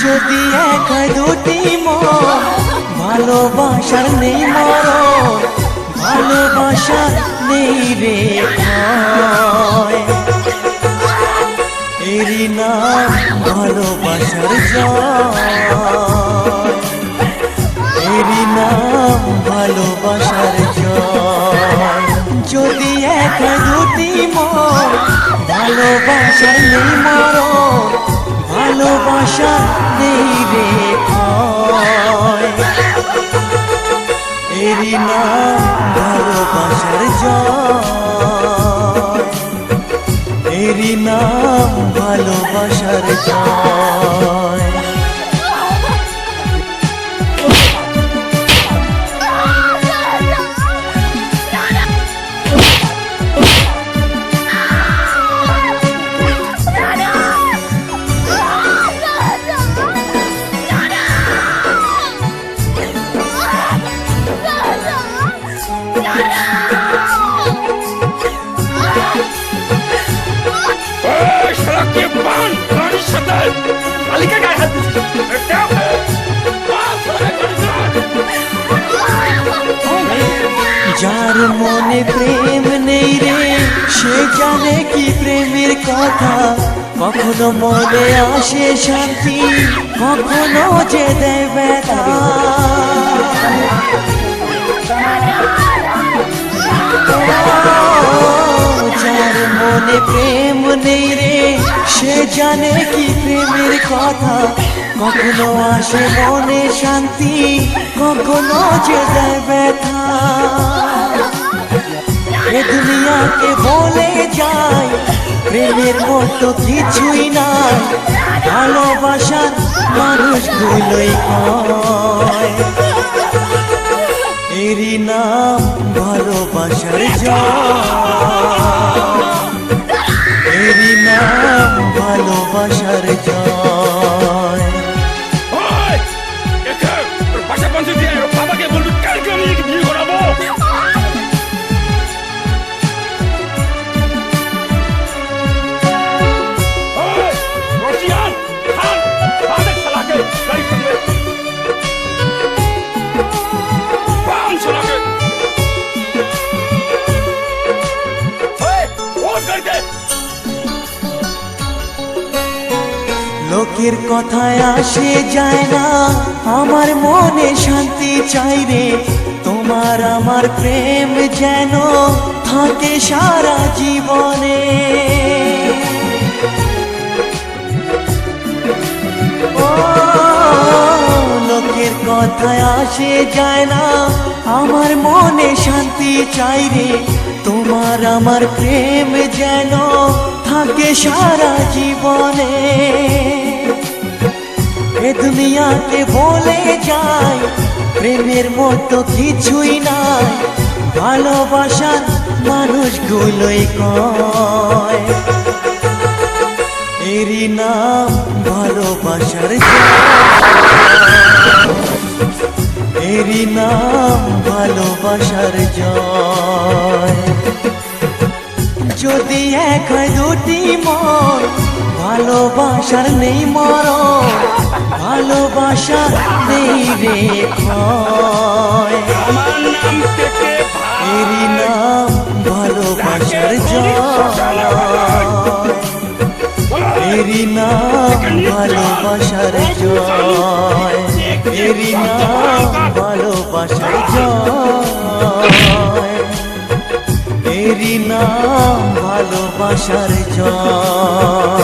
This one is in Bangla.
যদি এক দুটি মন ভালোবাসার নেই মরণ, ভালোবাসা নেই রে ক্ষয়, এরই নাম ভালোবাসার জয়, এরই নাম ভালোবাসার জয়। যদি এক দুটি মন ভালোবাসার নেই মরণ, ভালোবাসা নেই রে ক্ষয়, এরই নাম ভালোবাসার জয়, এরই নাম ভালোবাসার জয়। যার মনে প্রেম নেই রে সে জানে কি প্রেমের কথা, কখনো মনে আসে শান্তি, কখনো যে দেয় ব্যথা। যার মনে প্রেম নেই রে সে জানে কি প্রেমের কথা, কখনো আসে মনে শান্তি, কখনো যে দেয় ব্যথা। এ দুনিয়াকে বলে যায় প্রেমের মতো কিছুই নাই, ভালোবাসার মানুষগুলোই কয়, এরই নাম ভালোবাসার জয়, এরই নাম ভালোবাসার জয়। লোকের কথায় আসে যায় না, আমার মনে শান্তি চাই রে, তোমার আমার প্রেম যেন থাকে সারা জীবনে। ও লোকের কথায় আসে যায় না, আমার মনে শান্তি চাই রে, তোমার আমার প্রেম যেন থাকে সারা জীবনে। এ দুনিয়াকে বলে যায় প্রেমের মতো কিছুই নাই, ভালোবাসার মানুষগুলোই কয়, এরই নাম ভালোবাসার জয়, এরই নাম ভালোবাসার জয়। যদি এক দুটি মন ভালোবাসার নেই মরণ, ভালোবাসা নেই রে ক্ষয়, এরই নাম ভালোবাসার জয়, এরই নাম ভালোবাসার জয়, এরই নাম ভালোবাসার জয়, এরই নাম ভালোবাসার জয়।